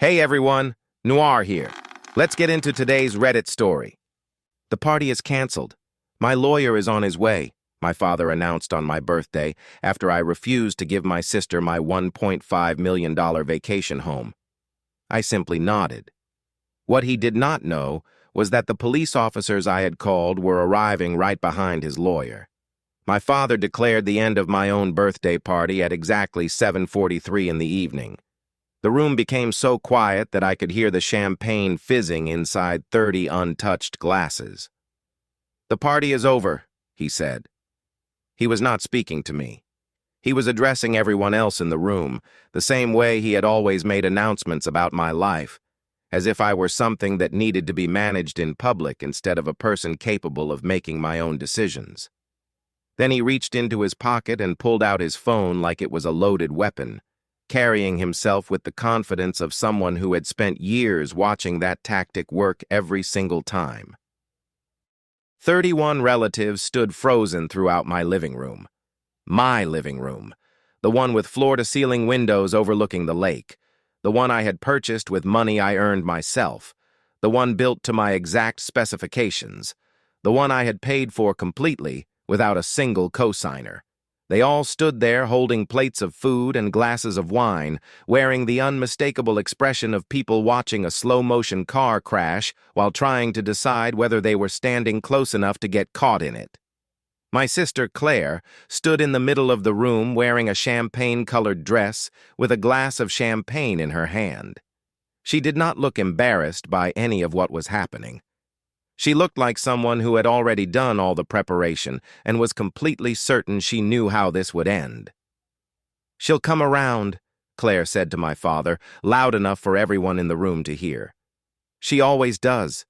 Hey everyone, Noir here. Let's get into today's Reddit story. The party is canceled. My lawyer is on his way, my father announced on my birthday after I refused to give my sister my $1.5 million vacation home. I simply nodded. What he did not know was that the police officers I had called were arriving right behind his lawyer. My father declared the end of my own birthday party at exactly 7:43 in the evening. The room became so quiet that I could hear the champagne fizzing inside 30 untouched glasses. "The party is over," he said. He was not speaking to me. He was addressing everyone else in the room, the same way he had always made announcements about my life, as if I were something that needed to be managed in public instead of a person capable of making my own decisions. Then he reached into his pocket and pulled out his phone like it was a loaded weapon, carrying himself with the confidence of someone who had spent years watching that tactic work every single time. 31 relatives stood frozen throughout my living room. My living room, the one with floor-to-ceiling windows overlooking the lake, the one I had purchased with money I earned myself, the one built to my exact specifications, the one I had paid for completely without a single cosigner. They all stood there holding plates of food and glasses of wine, wearing the unmistakable expression of people watching a slow-motion car crash while trying to decide whether they were standing close enough to get caught in it. My sister Claire stood in the middle of the room wearing a champagne-colored dress with a glass of champagne in her hand. She did not look embarrassed by any of what was happening. She looked like someone who had already done all the preparation and was completely certain she knew how this would end. "She'll come around," Claire said to my father, loud enough for everyone in the room to hear. "She always does."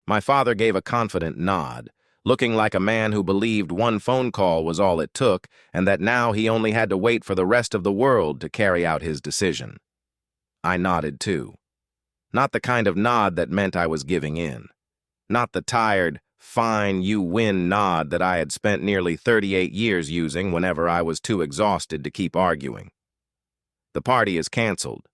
My father gave a confident nod, looking like a man who believed one phone call was all it took and that now he only had to wait for the rest of the world to carry out his decision. I nodded too. Not the kind of nod that meant I was giving in. Not the tired, "fine, you win" nod that I had spent nearly 38 years using whenever I was too exhausted to keep arguing. "The party is canceled.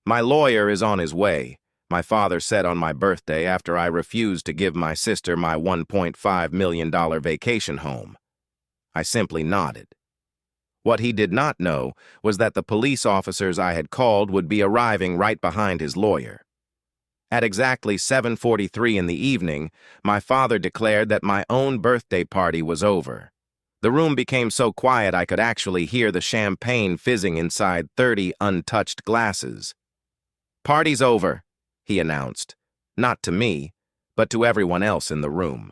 My lawyer is on his way," my father said on my birthday after I refused to give my sister my $1.5 million vacation home. I simply nodded. What he did not know was that the police officers I had called would be arriving right behind his lawyer. At exactly 7:43 in the evening, my father declared that my own birthday party was over. The room became so quiet I could actually hear the champagne fizzing inside 30 untouched glasses. "Party's over," he announced, not to me, but to everyone else in the room.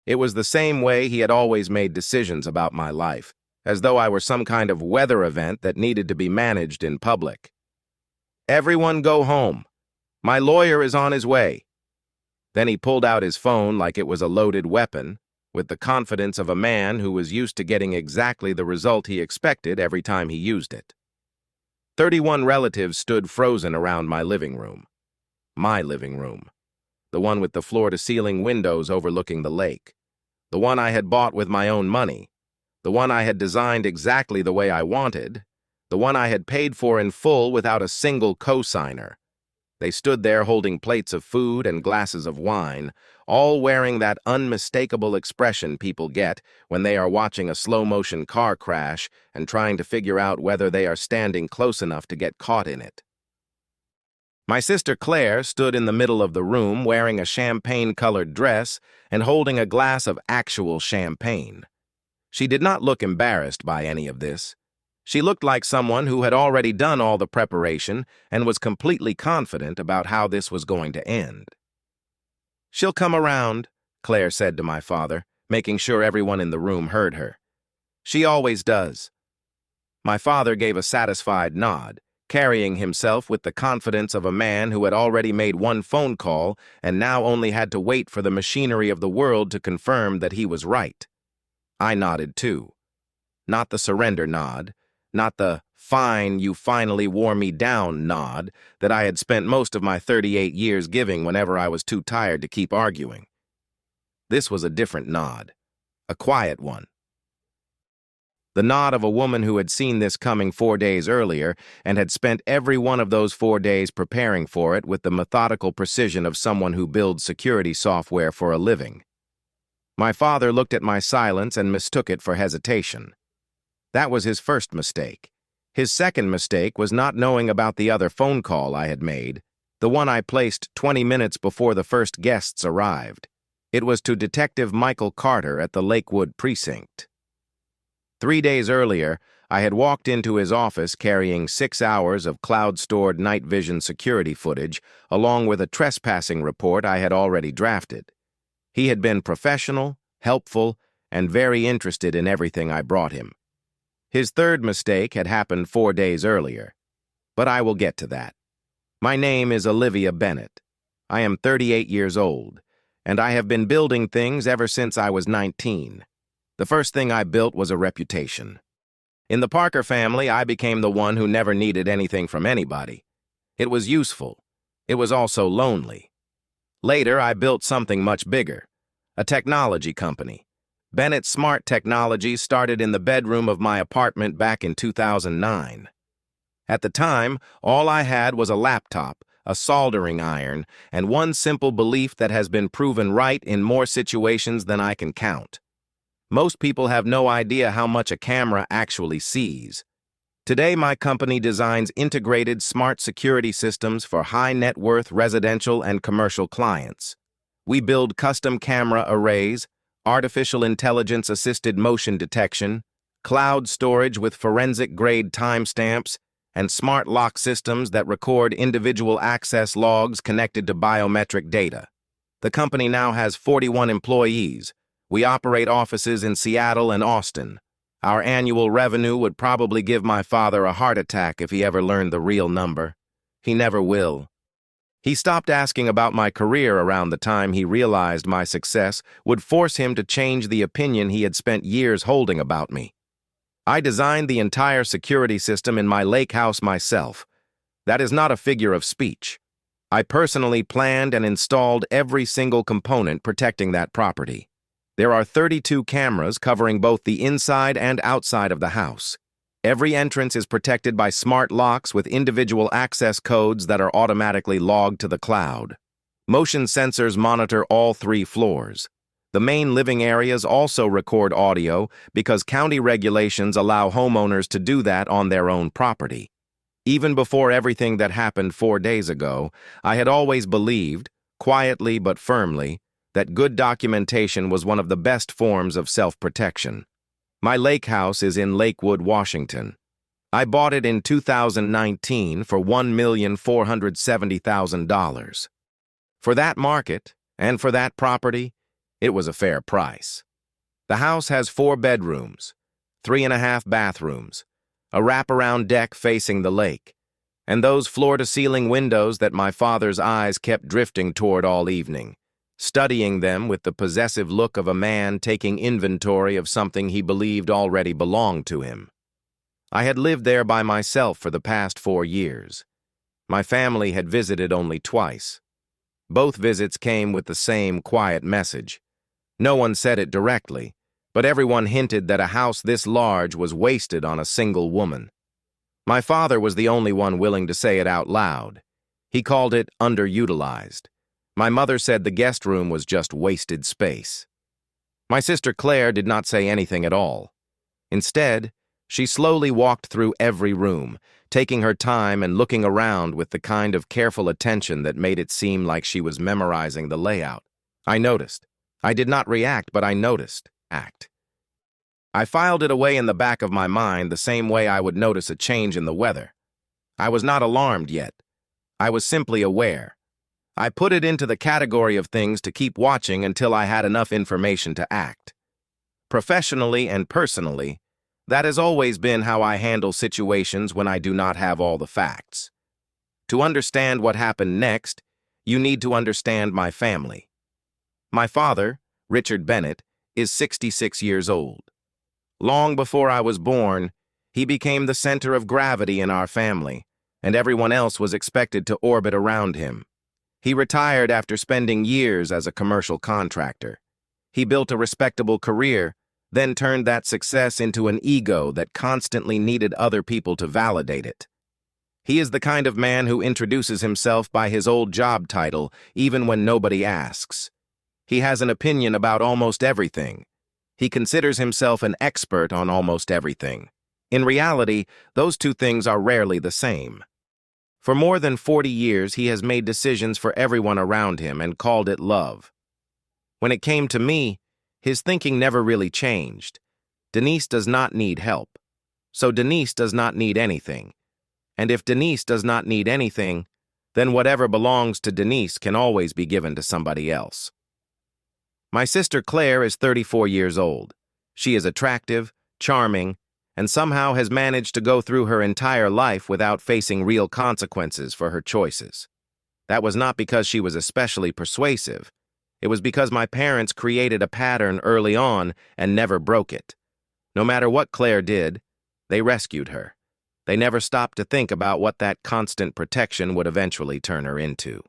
It was the same way he had always made decisions about my life, as though I were some kind of weather event that needed to be managed in public. "Everyone go home. My lawyer is on his way." Then he pulled out his phone like it was a loaded weapon, with the confidence of a man who was used to getting exactly the result he expected every time he used it. 31 relatives stood frozen around my living room. My living room. The one with the floor-to-ceiling windows overlooking the lake. The one I had bought with my own money. The one I had designed exactly the way I wanted. The one I had paid for in full without a single cosigner. They stood there holding plates of food and glasses of wine, all wearing that unmistakable expression people get when they are watching a slow-motion car crash and trying to figure out whether they are standing close enough to get caught in it. My sister Claire stood in the middle of the room wearing a champagne-colored dress and holding a glass of actual champagne. She did not look embarrassed by any of this. She looked like someone who had already done all the preparation and was completely confident about how this was going to end. "She'll come around," Claire said to my father, making sure everyone in the room heard her. "She always does." My father gave a satisfied nod, carrying himself with the confidence of a man who had already made one phone call and now only had to wait for the machinery of the world to confirm that he was right. I nodded too. Not the surrender nod, not the "fine, you finally wore me down" nod that I had spent most of my 38 years giving whenever I was too tired to keep arguing. This was a different nod, a quiet one. the nod of a woman who had seen this coming 4 days earlier and had spent every one of those 4 days preparing for it with the methodical precision of someone who builds security software for a living. My father looked at my silence and mistook it for hesitation. That was his first mistake. His second mistake was not knowing about the other phone call I had made, the one I placed 20 minutes before the first guests arrived. It was to Detective Michael Carter at the Lakewood precinct. 3 days earlier, I had walked into his office carrying 6 hours of cloud-stored night vision security footage, along with a trespassing report I had already drafted. He had been professional, helpful, and very interested in everything I brought him. His third mistake had happened 4 days earlier, but I will get to that. My name is Olivia Bennett. I am 38 years old, and I have been building things ever since I was 19. The first thing I built was a reputation. In the Parker family, I became the one who never needed anything from anybody. It was useful. It was also lonely. Later, I built something much bigger, a technology company. Bennett Smart Technologies started in the bedroom of my apartment back in 2009. At the time, all I had was a laptop, a soldering iron, and one simple belief that has been proven right in more situations than I can count. Most people have no idea how much a camera actually sees. Today, my company designs integrated smart security systems for high-net-worth residential and commercial clients. We build custom camera arrays, artificial intelligence-assisted motion detection, cloud storage with forensic-grade timestamps, and smart lock systems that record individual access logs connected to biometric data. The company now has 41 employees. We operate offices in Seattle and Austin. Our annual revenue would probably give my father a heart attack if he ever learned the real number. He never will. He stopped asking about my career around the time he realized my success would force him to change the opinion he had spent years holding about me. I designed the entire security system in my lake house myself. That is not a figure of speech. I personally planned and installed every single component protecting that property. There are 32 cameras covering both the inside and outside of the house. Every entrance is protected by smart locks with individual access codes that are automatically logged to the cloud. Motion sensors monitor all 3 floors. The main living areas also record audio because county regulations allow homeowners to do that on their own property. Even before everything that happened 4 days ago, I had always believed, quietly but firmly, that good documentation was one of the best forms of self-protection. My lake house is in Lakewood, Washington. I bought it in 2019 for $1,470,000. For that market, and for that property, it was a fair price. The house has 4 bedrooms, 3.5 bathrooms, a wraparound deck facing the lake, and those floor-to-ceiling windows that my father's eyes kept drifting toward all evening, studying them with the possessive look of a man taking inventory of something he believed already belonged to him. I had lived there by myself for the past 4 years. My family had visited only twice. Both visits came with the same quiet message. No one said it directly, but everyone hinted that a house this large was wasted on a single woman. My father was the only one willing to say it out loud. He called it underutilized. My mother said the guest room was just wasted space. My sister Claire did not say anything at all. Instead, she slowly walked through every room, taking her time and looking around with the kind of careful attention that made it seem like she was memorizing the layout. I noticed. I did not react, but I noticed. Act. I filed it away in the back of my mind the same way I would notice a change in the weather. I was not alarmed yet. I was simply aware. I put it into the category of things to keep watching until I had enough information to act. Professionally and personally, that has always been how I handle situations when I do not have all the facts. To understand what happened next, you need to understand my family. My father, Richard Bennett, is 66 years old. Long before I was born, he became the center of gravity in our family, and everyone else was expected to orbit around him. He retired after spending years as a commercial contractor. He built a respectable career, then turned that success into an ego that constantly needed other people to validate it. He is the kind of man who introduces himself by his old job title, even when nobody asks. He has an opinion about almost everything. He considers himself an expert on almost everything. In reality, those two things are rarely the same. For more than 40 years, he has made decisions for everyone around him and called it love. When it came to me, his thinking never really changed. Denise does not need help. So Denise does not need anything. And if Denise does not need anything, then whatever belongs to Denise can always be given to somebody else. My sister Claire is 34 years old. She is attractive, charming, and somehow has managed to go through her entire life without facing real consequences for her choices. That was not because she was especially persuasive. It was because my parents created a pattern early on and never broke it. No matter what Claire did, they rescued her. They never stopped to think about what that constant protection would eventually turn her into.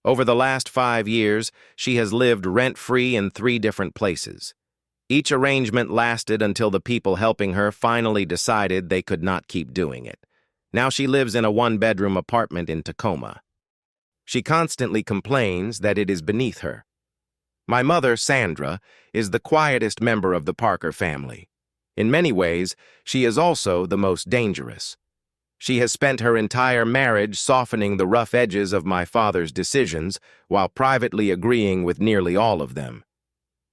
Over the last 5 years, she has lived rent-free in 3 different places. Each arrangement lasted until the people helping her finally decided they could not keep doing it. Now she lives in a 1-bedroom apartment in Tacoma. She constantly complains that it is beneath her. My mother, Sandra, is the quietest member of the Parker family. In many ways, she is also the most dangerous. She has spent her entire marriage softening the rough edges of my father's decisions while privately agreeing with nearly all of them.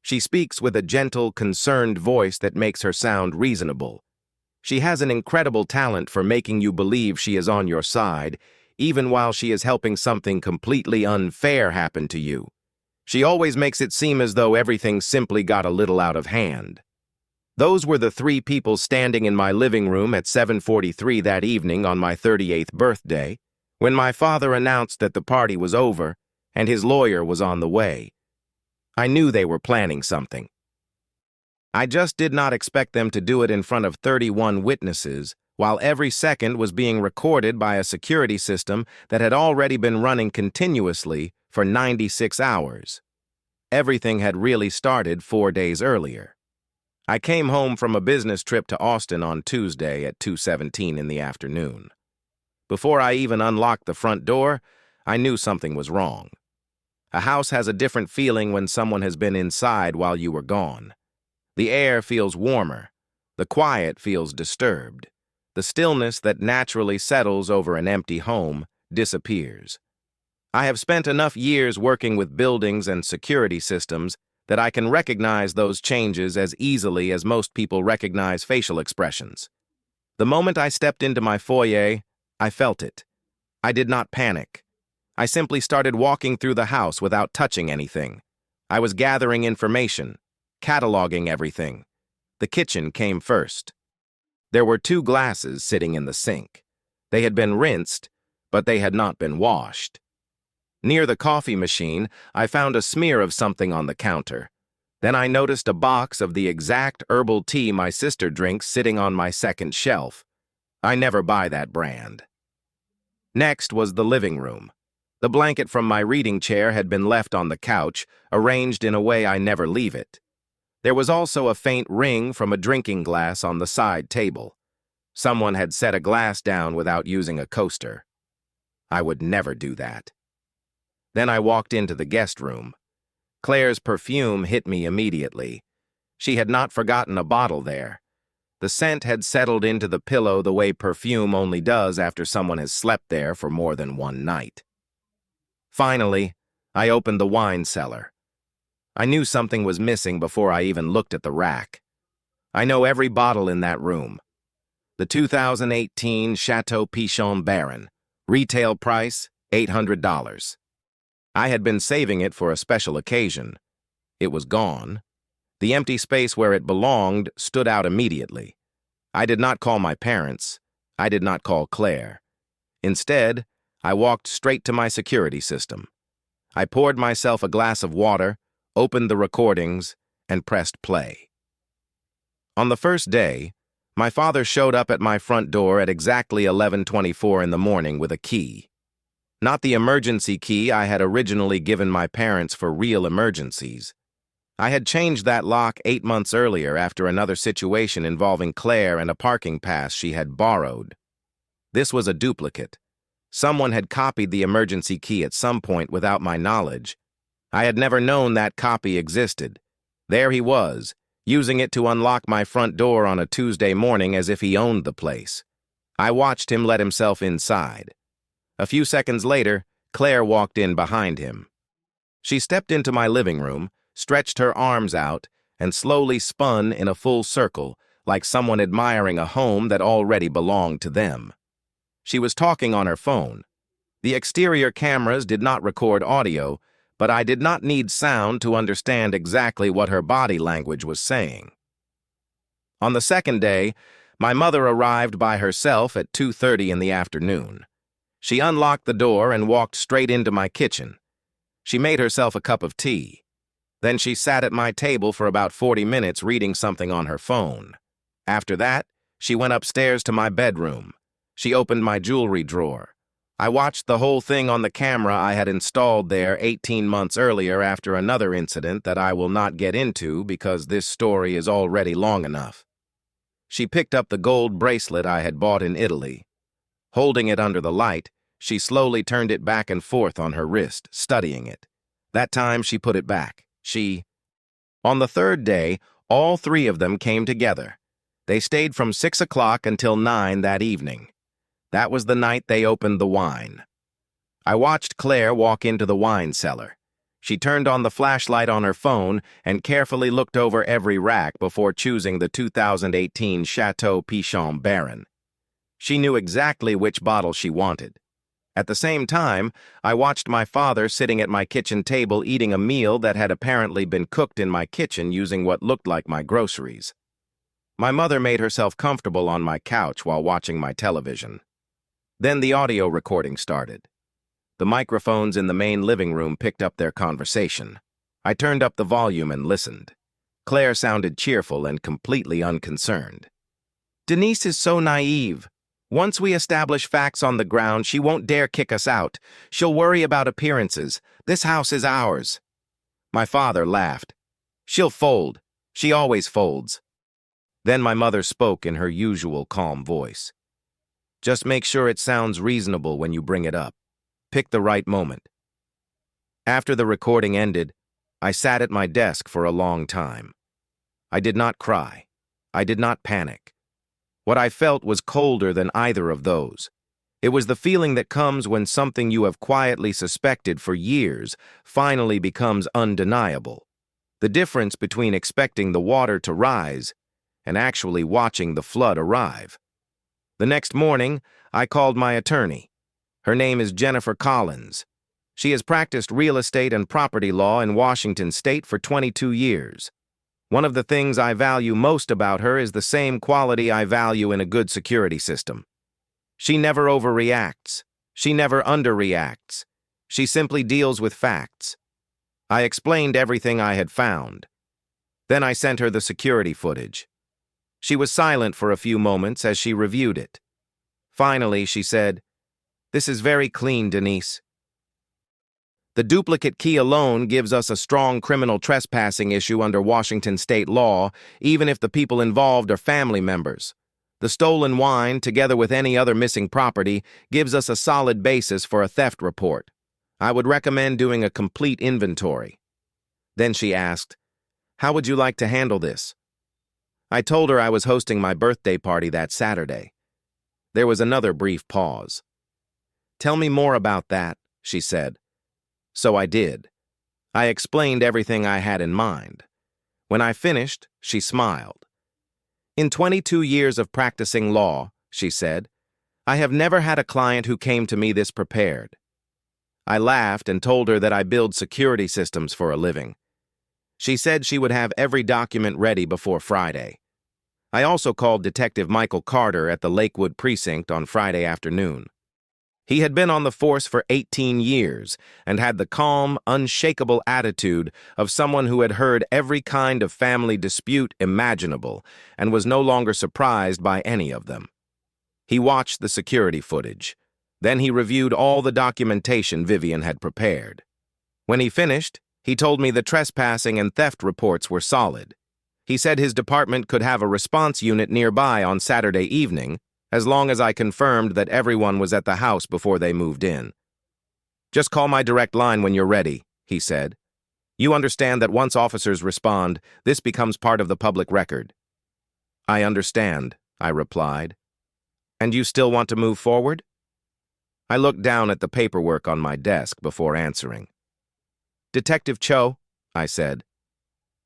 She speaks with a gentle, concerned voice that makes her sound reasonable. She has an incredible talent for making you believe she is on your side, even while she is helping something completely unfair happen to you. She always makes it seem as though everything simply got a little out of hand. Those were the 3 people standing in my living room at 7:43 that evening on my 38th birthday, when my father announced that the party was over and his lawyer was on the way. I knew they were planning something. I just did not expect them to do it in front of 31 witnesses, while every second was being recorded by a security system that had already been running continuously for 96 hours. Everything had really started 4 days earlier. I came home from a business trip to Austin on Tuesday at 2:17 in the afternoon. Before I even unlocked the front door, I knew something was wrong. A house has a different feeling when someone has been inside while you were gone. The air feels warmer. The quiet feels disturbed. The stillness that naturally settles over an empty home disappears. I have spent enough years working with buildings and security systems that I can recognize those changes as easily as most people recognize facial expressions. The moment I stepped into my foyer, I felt it. I did not panic. I simply started walking through the house without touching anything. I was gathering information, cataloging everything. The kitchen came first. There were 2 glasses sitting in the sink. They had been rinsed, but they had not been washed. Near the coffee machine, I found a smear of something on the counter. Then I noticed a box of the exact herbal tea my sister drinks sitting on my second shelf. I never buy that brand. Next was the living room. The blanket from my reading chair had been left on the couch, arranged in a way I never leave it. There was also a faint ring from a drinking glass on the side table. Someone had set a glass down without using a coaster. I would never do that. Then I walked into the guest room. Claire's perfume hit me immediately. She had not forgotten a bottle there. The scent had settled into the pillow the way perfume only does after someone has slept there for more than one night. Finally, I opened the wine cellar. I knew something was missing before I even looked at the rack. I know every bottle in that room. The 2018 Chateau Pichon Baron. Retail price, $800. I had been saving it for a special occasion. It was gone. The empty space where it belonged stood out immediately. I did not call my parents. I did not call Claire. Instead, I walked straight to my security system. I poured myself a glass of water, opened the recordings, and pressed play. On the first day, my father showed up at my front door at exactly 11:24 in the morning with a key. Not the emergency key I had originally given my parents for real emergencies. I had changed that lock 8 months earlier after another situation involving Claire and a parking pass she had borrowed. This was a duplicate. Someone had copied the emergency key at some point without my knowledge. I had never known that copy existed. There he was, using it to unlock my front door on a Tuesday morning as if he owned the place. I watched him let himself inside. A few seconds later, Claire walked in behind him. She stepped into my living room, stretched her arms out, and slowly spun in a full circle, like someone admiring a home that already belonged to them. She was talking on her phone. The exterior cameras did not record audio, but I did not need sound to understand exactly what her body language was saying. On the second day, my mother arrived by herself at 2:30 in the afternoon. She unlocked the door and walked straight into my kitchen. She made herself a cup of tea. Then she sat at my table for about 40 minutes reading something on her phone. After that, she went upstairs to my bedroom. She opened my jewelry drawer. I watched the whole thing on the camera I had installed there 18 months earlier after another incident that I will not get into because this story is already long enough. She picked up the gold bracelet I had bought in Italy. Holding it under the light, she slowly turned it back and forth on her wrist, studying it. That time she put it back. On the third day, all three of them came together. They stayed from 6 o'clock until 9 that evening. That was the night they opened the wine. I watched Claire walk into the wine cellar. She turned on the flashlight on her phone and carefully looked over every rack before choosing the 2018 Chateau Pichon Baron. She knew exactly which bottle she wanted. At the same time, I watched my father sitting at my kitchen table eating a meal that had apparently been cooked in my kitchen using what looked like my groceries. My mother made herself comfortable on my couch while watching my television. Then the audio recording started. The microphones in the main living room picked up their conversation. I turned up the volume and listened. Claire sounded cheerful and completely unconcerned. "Denise is so naive. Once we establish facts on the ground, she won't dare kick us out. She'll worry about appearances. This house is ours." My father laughed. "She'll fold. She always folds." Then my mother spoke in her usual calm voice. "Just make sure it sounds reasonable when you bring it up. Pick the right moment." After the recording ended, I sat at my desk for a long time. I did not cry. I did not panic. What I felt was colder than either of those. It was the feeling that comes when something you have quietly suspected for years finally becomes undeniable. The difference between expecting the water to rise and actually watching the flood arrive. The next morning, I called my attorney. Her name is Jennifer Collins. She has practiced real estate and property law in Washington State for 22 years. One of the things I value most about her is the same quality I value in a good security system. She never overreacts. She never underreacts. She simply deals with facts. I explained everything I had found. Then I sent her the security footage. She was silent for a few moments as she reviewed it. Finally, she said, "This is very clean, Denise. The duplicate key alone gives us a strong criminal trespassing issue under Washington state law, even if the people involved are family members. The stolen wine, together with any other missing property, gives us a solid basis for a theft report. I would recommend doing a complete inventory." Then she asked, "How would you like to handle this?" I told her I was hosting my birthday party that Saturday. There was another brief pause. "Tell me more about that," she said. So I did. I explained everything I had in mind. When I finished, she smiled. "In 22 years of practicing law," she said, "I have never had a client who came to me this prepared." I laughed and told her that I build security systems for a living. She said she would have every document ready before Friday. I also called Detective Michael Carter at the Lakewood Precinct on Friday afternoon. He had been on the force for 18 years and had the calm, unshakable attitude of someone who had heard every kind of family dispute imaginable and was no longer surprised by any of them. He watched the security footage. Then he reviewed all the documentation Vivian had prepared. When he finished, He told me the trespassing and theft reports were solid. He said his department could have a response unit nearby on Saturday evening, as long as I confirmed that everyone was at the house before they moved in. "Just call my direct line when you're ready," he said. "You understand that once officers respond, this becomes part of the public record." "I understand," I replied. "And you still want to move forward?" I looked down at the paperwork on my desk before answering. "Detective Cho," I said,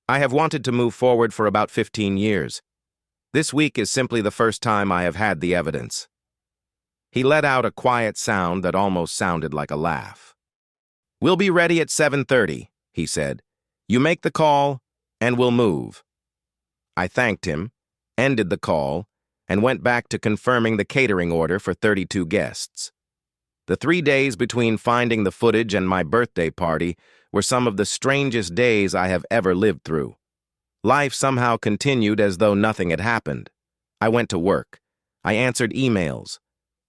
"I have wanted to move forward for about 15 years. This week is simply the first time I have had the evidence." He let out a quiet sound that almost sounded like a laugh. "We'll be ready at 7:30, he said. "You make the call, and we'll move." I thanked him, ended the call, and went back to confirming the catering order for 32 guests. The 3 days between finding the footage and my birthday party were some of the strangest days I have ever lived through. Life somehow continued as though nothing had happened. I went to work. I answered emails.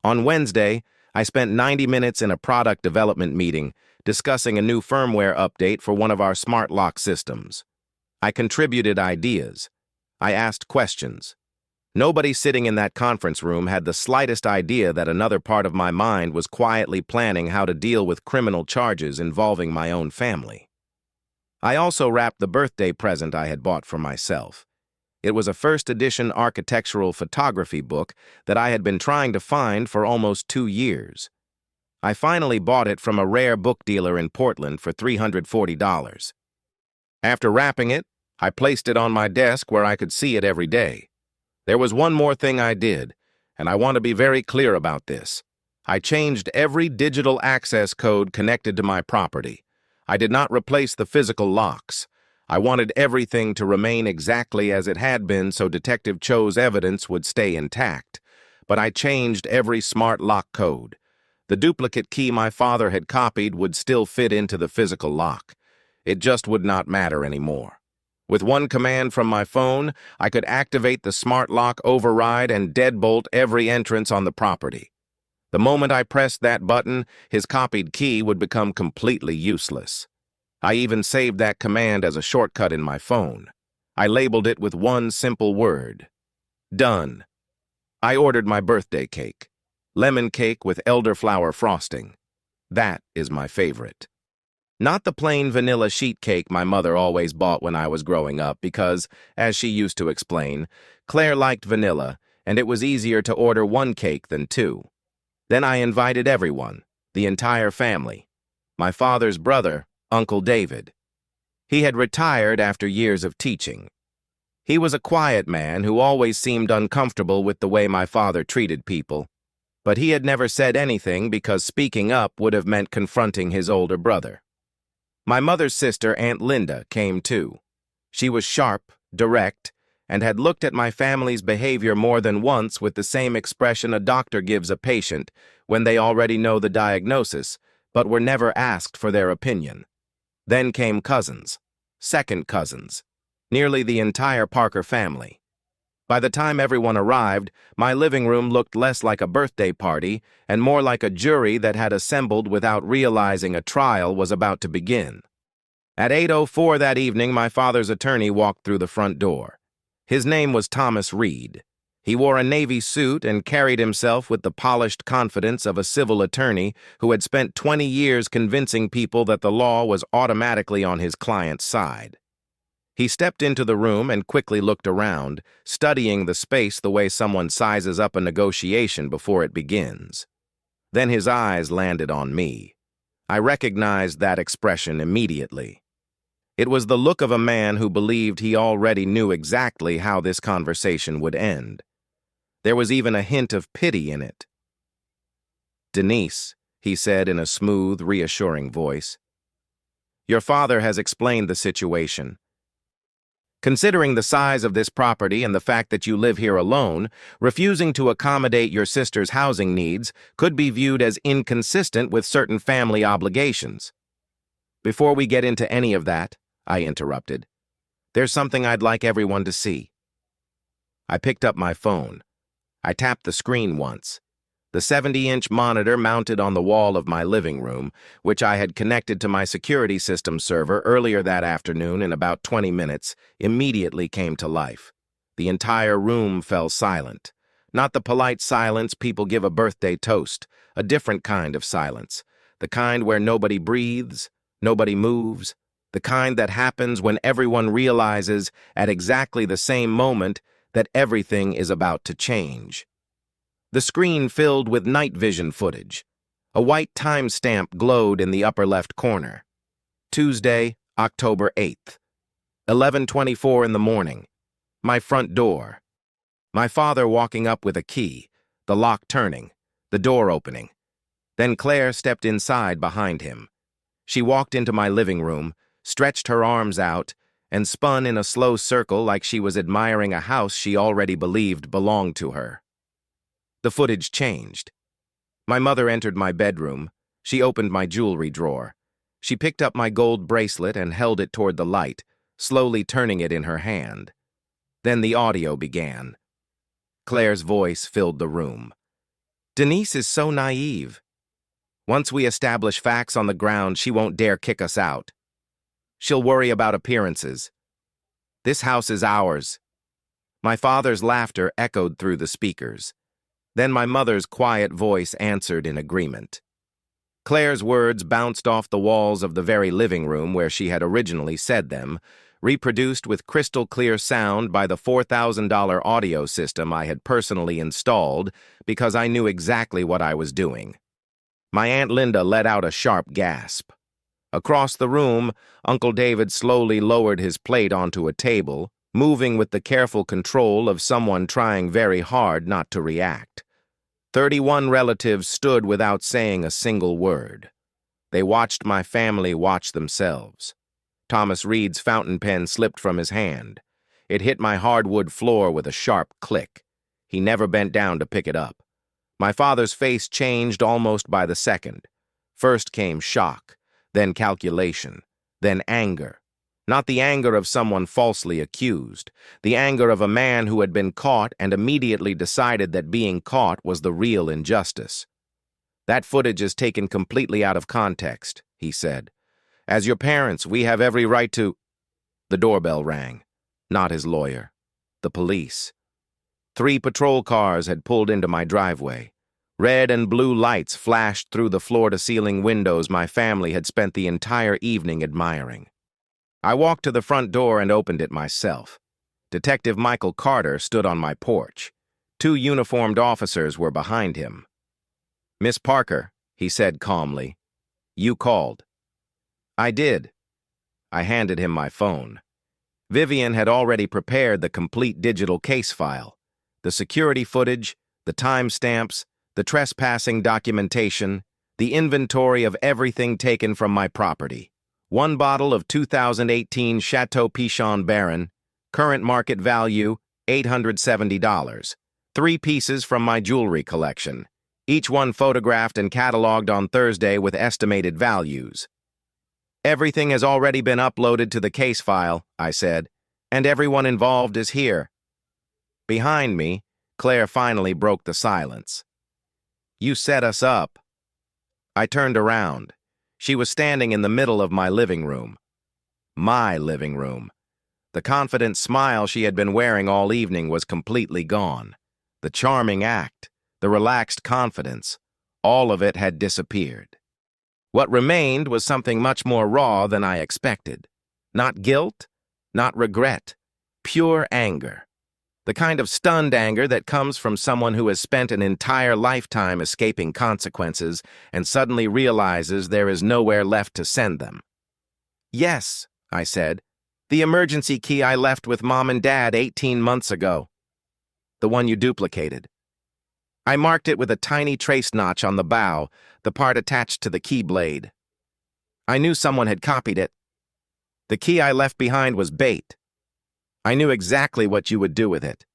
On Wednesday, I spent 90 minutes in a product development meeting discussing a new firmware update for one of our smart lock systems. I contributed ideas. I asked questions. Nobody sitting in that conference room had the slightest idea that another part of my mind was quietly planning how to deal with criminal charges involving my own family. I also wrapped the birthday present I had bought for myself. It was a first-edition architectural photography book that I had been trying to find for almost 2 years. I finally bought it from a rare book dealer in Portland for $340. After wrapping it, I placed it on my desk where I could see it every day. There was one more thing I did, and I want to be very clear about this. I changed every digital access code connected to my property. I did not replace the physical locks. I wanted everything to remain exactly as it had been so Detective Cho's evidence would stay intact. But I changed every smart lock code. The duplicate key my father had copied would still fit into the physical lock. It just would not matter anymore. With one command from my phone, I could activate the smart lock override and deadbolt every entrance on the property. The moment I pressed that button, his copied key would become completely useless. I even saved that command as a shortcut in my phone. I labeled it with one simple word: done. I ordered my birthday cake. Lemon cake with elderflower frosting. That is my favorite. Not the plain vanilla sheet cake my mother always bought when I was growing up because, as she used to explain, Claire liked vanilla, and it was easier to order one cake than two. Then I invited everyone, the entire family. My father's brother, Uncle David. He had retired after years of teaching. He was a quiet man who always seemed uncomfortable with the way my father treated people, but he had never said anything because speaking up would have meant confronting his older brother. My mother's sister, Aunt Linda, came too. She was sharp, direct, and had looked at my family's behavior more than once with the same expression a doctor gives a patient when they already know the diagnosis, but were never asked for their opinion. Then came cousins, second cousins, nearly the entire Parker family. By the time everyone arrived, my living room looked less like a birthday party and more like a jury that had assembled without realizing a trial was about to begin. At 8:04 that evening, my father's attorney walked through the front door. His name was Thomas Reed. He wore a navy suit and carried himself with the polished confidence of a civil attorney who had spent 20 years convincing people that the law was automatically on his client's side. He stepped into the room and quickly looked around, studying the space the way someone sizes up a negotiation before it begins. Then his eyes landed on me. I recognized that expression immediately. It was the look of a man who believed he already knew exactly how this conversation would end. There was even a hint of pity in it. "Denise," he said in a smooth, reassuring voice, "your father has explained the situation. Considering the size of this property and the fact that you live here alone, refusing to accommodate your sister's housing needs could be viewed as inconsistent with certain family obligations." "Before we get into any of that," I interrupted, "there's something I'd like everyone to see." I picked up my phone. I tapped the screen once. The 70-inch monitor mounted on the wall of my living room, which I had connected to my security system server earlier that afternoon in about 20 minutes, immediately came to life. The entire room fell silent. Not the polite silence people give a birthday toast, a different kind of silence. The kind where nobody breathes, nobody moves, the kind that happens when everyone realizes at exactly the same moment that everything is about to change. The screen filled with night vision footage. A white timestamp glowed in the upper left corner. Tuesday, October 8th. 11:24 in the morning. My front door. My father walking up with a key, the lock turning, the door opening. Then Claire stepped inside behind him. She walked into my living room, stretched her arms out, and spun in a slow circle like she was admiring a house she already believed belonged to her. The footage changed. My mother entered my bedroom. She opened my jewelry drawer. She picked up my gold bracelet and held it toward the light, slowly turning it in her hand. Then the audio began. Claire's voice filled the room. Denise is so naive. Once we establish facts on the ground, she won't dare kick us out. She'll worry about appearances. This house is ours. My father's laughter echoed through the speakers. Then my mother's quiet voice answered in agreement. Claire's words bounced off the walls of the very living room where she had originally said them, reproduced with crystal-clear sound by the $4,000 audio system I had personally installed because I knew exactly what I was doing. My Aunt Linda let out a sharp gasp. Across the room, Uncle David slowly lowered his plate onto a table, moving with the careful control of someone trying very hard not to react. 31 relatives stood without saying a single word. They watched my family watch themselves. Thomas Reed's fountain pen slipped from his hand. It hit my hardwood floor with a sharp click. He never bent down to pick it up. My father's face changed almost by the second. First came shock, then calculation, then anger. Not the anger of someone falsely accused, the anger of a man who had been caught and immediately decided that being caught was the real injustice. That footage is taken completely out of context, he said. As your parents, we have every right to... The doorbell rang. Not his lawyer. The police. 3 patrol cars had pulled into my driveway. Red and blue lights flashed through the floor-to-ceiling windows my family had spent the entire evening admiring. I walked to the front door and opened it myself. Detective Michael Carter stood on my porch. 2 uniformed officers were behind him. Miss Parker, he said calmly, you called. I did. I handed him my phone. Vivian had already prepared the complete digital case file. The security footage, the timestamps, the trespassing documentation, the inventory of everything taken from my property. 1 bottle of 2018 Chateau Pichon Baron, current market value $870. 3 pieces from my jewelry collection, each one photographed and cataloged on Thursday with estimated values. Everything has already been uploaded to the case file, I said, and everyone involved is here. Behind me, Claire finally broke the silence. You set us up. I turned around. She was standing in the middle of my living room. My living room. The confident smile she had been wearing all evening was completely gone. The charming act, the relaxed confidence, all of it had disappeared. What remained was something much more raw than I expected. Not guilt, not regret, pure anger. The kind of stunned anger that comes from someone who has spent an entire lifetime escaping consequences and suddenly realizes there is nowhere left to send them. Yes, I said, the emergency key I left with Mom and Dad 18 months ago. The one you duplicated. I marked it with a tiny trace notch on the bow, the part attached to the key blade. I knew someone had copied it. The key I left behind was bait. I knew exactly what you would do with it.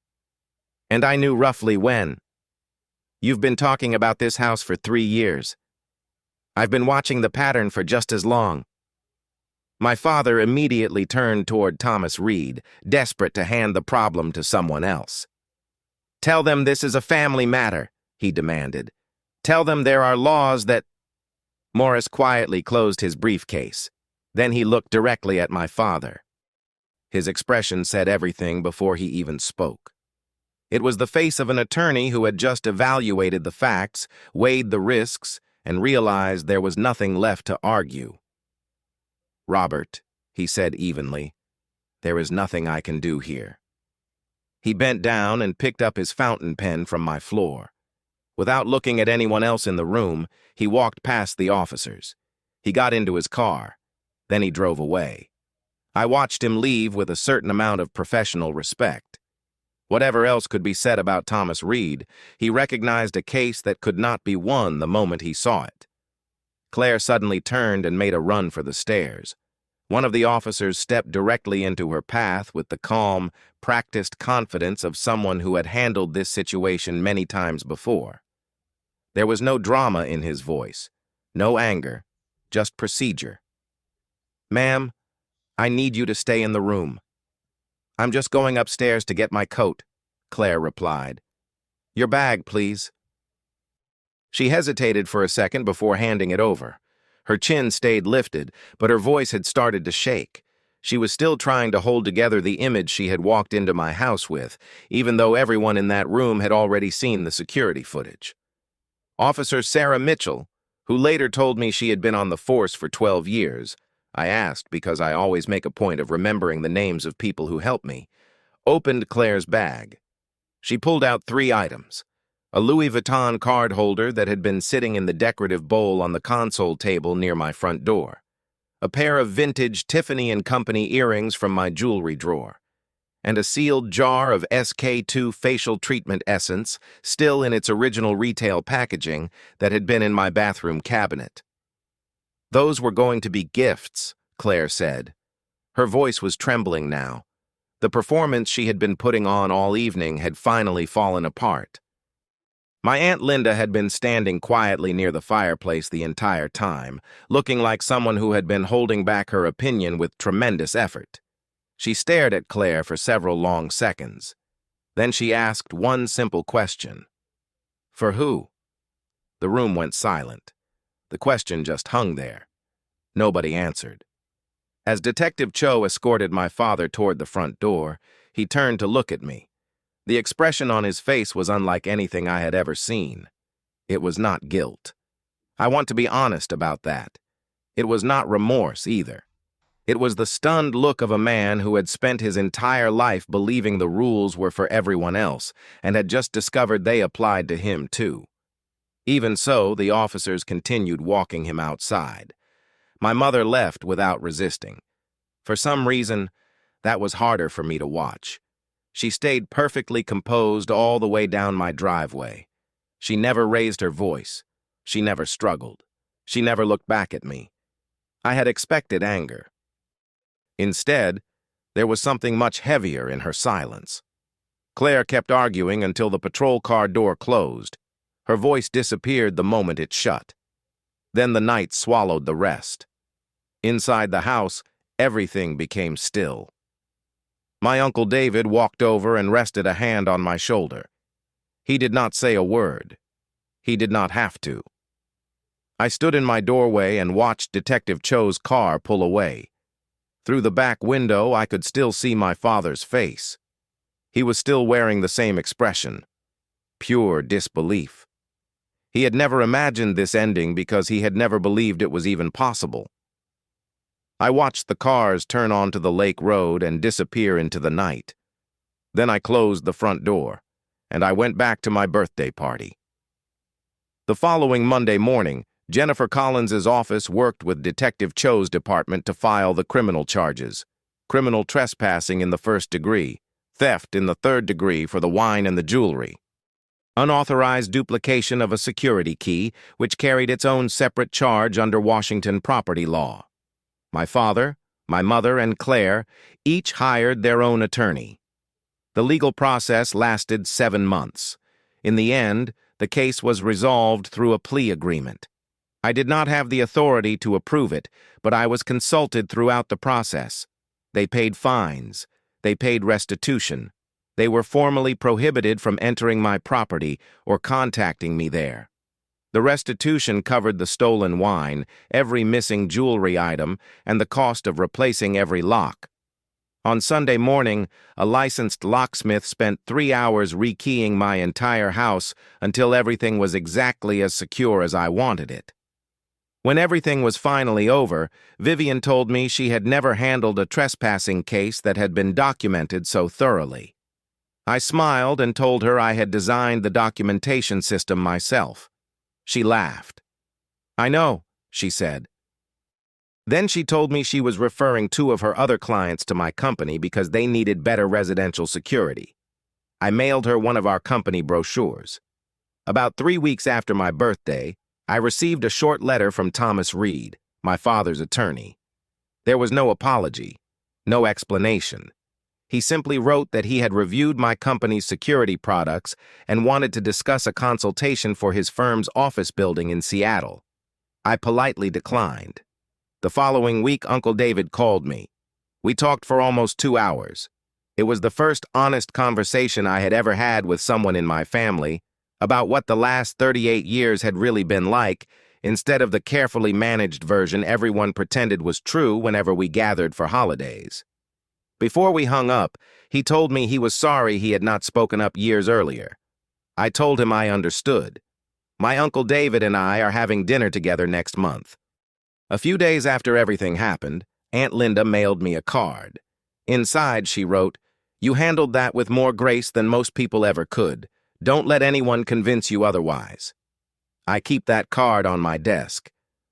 And I knew roughly when. You've been talking about this house for 3 years. I've been watching the pattern for just as long. My father immediately turned toward Thomas Reed, desperate to hand the problem to someone else. Tell them this is a family matter, he demanded. Tell them there are laws that—" Morris quietly closed his briefcase. Then he looked directly at my father. His expression said everything before he even spoke. It was the face of an attorney who had just evaluated the facts, weighed the risks, and realized there was nothing left to argue. "Robert," he said evenly, "there is nothing I can do here." He bent down and picked up his fountain pen from my floor. Without looking at anyone else in the room, he walked past the officers. He got into his car. Then he drove away. I watched him leave with a certain amount of professional respect. Whatever else could be said about Thomas Reed, he recognized a case that could not be won the moment he saw it. Claire suddenly turned and made a run for the stairs. One of the officers stepped directly into her path with the calm, practiced confidence of someone who had handled this situation many times before. There was no drama in his voice, no anger, just procedure. "Ma'am, I need you to stay in the room." "I'm just going upstairs to get my coat," Claire replied. "Your bag, please." She hesitated for a second before handing it over. Her chin stayed lifted, but her voice had started to shake. She was still trying to hold together the image she had walked into my house with, even though everyone in that room had already seen the security footage. Officer Sarah Mitchell, who later told me she had been on the force for 12 years, I asked because I always make a point of remembering the names of people who help me, opened Claire's bag. She pulled out 3 items: a Louis Vuitton card holder that had been sitting in the decorative bowl on the console table near my front door, a pair of vintage Tiffany & Company earrings from my jewelry drawer, and a sealed jar of SK2 facial treatment essence, still in its original retail packaging, that had been in my bathroom cabinet. "Those were going to be gifts," Claire said. Her voice was trembling now. The performance she had been putting on all evening had finally fallen apart. My Aunt Linda had been standing quietly near the fireplace the entire time, looking like someone who had been holding back her opinion with tremendous effort. She stared at Claire for several long seconds. Then she asked one simple question. "For who?" The room went silent. The question just hung there. Nobody answered. As Detective Cho escorted my father toward the front door, he turned to look at me. The expression on his face was unlike anything I had ever seen. It was not guilt. I want to be honest about that. It was not remorse either. It was the stunned look of a man who had spent his entire life believing the rules were for everyone else and had just discovered they applied to him too. Even so, the officers continued walking him outside. My mother left without resisting. For some reason, that was harder for me to watch. She stayed perfectly composed all the way down my driveway. She never raised her voice. She never struggled. She never looked back at me. I had expected anger. Instead, there was something much heavier in her silence. Claire kept arguing until the patrol car door closed. Her voice disappeared the moment it shut. Then the night swallowed the rest. Inside the house, everything became still. My Uncle David walked over and rested a hand on my shoulder. He did not say a word. He did not have to. I stood in my doorway and watched Detective Cho's car pull away. Through the back window, I could still see my father's face. He was still wearing the same expression. Pure disbelief. He had never imagined this ending because he had never believed it was even possible. I watched the cars turn onto the lake road and disappear into the night. Then I closed the front door, and I went back to my birthday party. The following Monday morning, Jennifer Collins's office worked with Detective Cho's department to file the criminal charges: criminal trespassing in the 1st degree, theft in the 3rd degree for the wine and the jewelry, unauthorized duplication of a security key, which carried its own separate charge under Washington property law. My father, my mother, and Claire each hired their own attorney. The legal process lasted 7 months. In the end, the case was resolved through a plea agreement. I did not have the authority to approve it, but I was consulted throughout the process. They paid fines. They paid restitution. They were formally prohibited from entering my property or contacting me there. The restitution covered the stolen wine, every missing jewelry item, and the cost of replacing every lock. On Sunday morning, a licensed locksmith spent 3 hours rekeying my entire house until everything was exactly as secure as I wanted it. When everything was finally over, Vivian told me she had never handled a trespassing case that had been documented so thoroughly. I smiled and told her I had designed the documentation system myself. She laughed. "I know," she said. Then she told me she was referring 2 of her other clients to my company because they needed better residential security. I mailed her one of our company brochures. About 3 weeks after my birthday, I received a short letter from Thomas Reed, my father's attorney. There was no apology, no explanation. He simply wrote that he had reviewed my company's security products and wanted to discuss a consultation for his firm's office building in Seattle. I politely declined. The following week, Uncle David called me. We talked for almost 2 hours. It was the first honest conversation I had ever had with someone in my family about what the last 38 years had really been like, instead of the carefully managed version everyone pretended was true whenever we gathered for holidays. Before we hung up, he told me he was sorry he had not spoken up years earlier. I told him I understood. My Uncle David and I are having dinner together next month. A few days after everything happened, Aunt Linda mailed me a card. Inside, she wrote, "You handled that with more grace than most people ever could. Don't let anyone convince you otherwise." I keep that card on my desk.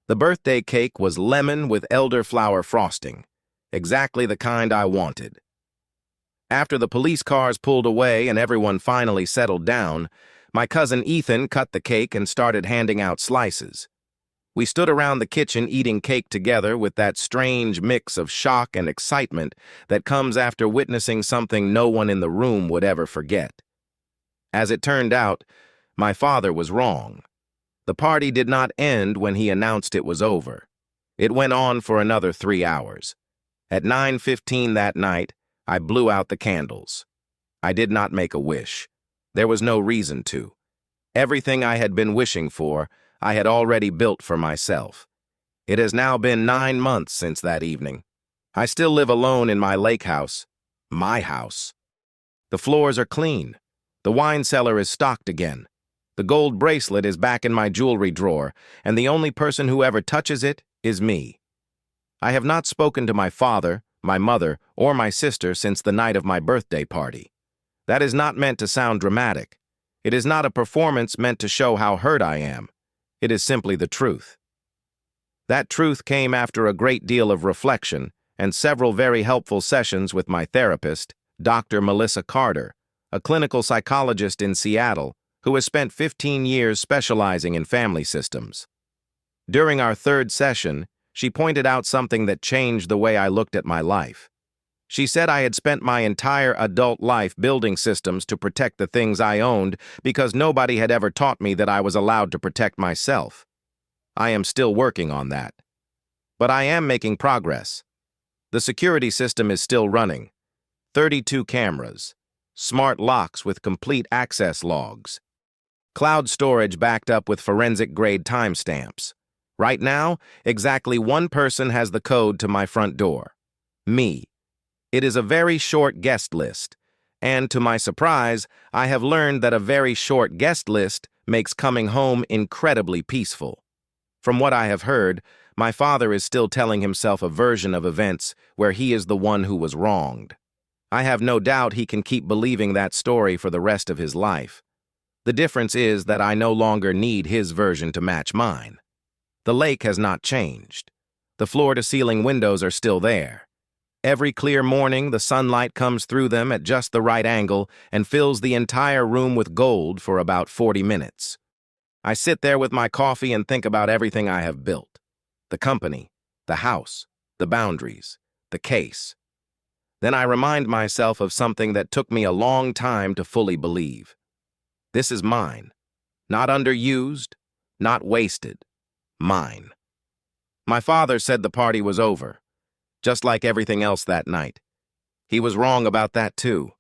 The birthday cake was lemon with elderflower frosting, exactly the kind I wanted. After the police cars pulled away and everyone finally settled down, my cousin Ethan cut the cake and started handing out slices. We stood around the kitchen eating cake together with that strange mix of shock and excitement that comes after witnessing something no one in the room would ever forget. As it turned out, my father was wrong. The party did not end when he announced it was over. It went on for another 3 hours. At 9:15 that night, I blew out the candles. I did not make a wish. There was no reason to. Everything I had been wishing for, I had already built for myself. It has now been 9 months since that evening. I still live alone in my lake house. My house. The floors are clean. The wine cellar is stocked again. The gold bracelet is back in my jewelry drawer, and the only person who ever touches it is me. I have not spoken to my father, my mother, or my sister since the night of my birthday party. That is not meant to sound dramatic. It is not a performance meant to show how hurt I am. It is simply the truth. That truth came after a great deal of reflection and several very helpful sessions with my therapist, Dr. Melissa Carter, a clinical psychologist in Seattle who has spent 15 years specializing in family systems. During our 3rd session, she pointed out something that changed the way I looked at my life. She said I had spent my entire adult life building systems to protect the things I owned because nobody had ever taught me that I was allowed to protect myself. I am still working on that. But I am making progress. The security system is still running. 32 cameras. Smart locks with complete access logs. Cloud storage backed up with forensic-grade timestamps. Right now, exactly 1 person has the code to my front door. Me. It is a very short guest list, and to my surprise, I have learned that a very short guest list makes coming home incredibly peaceful. From what I have heard, my father is still telling himself a version of events where he is the one who was wronged. I have no doubt he can keep believing that story for the rest of his life. The difference is that I no longer need his version to match mine. The lake has not changed. The floor-to-ceiling windows are still there. Every clear morning, the sunlight comes through them at just the right angle and fills the entire room with gold for about 40 minutes. I sit there with my coffee and think about everything I have built. The company, the house, the boundaries, the case. Then I remind myself of something that took me a long time to fully believe. This is mine. Not underused, not wasted. Mine. My father said the party was over, just like everything else that night. He was wrong about that too.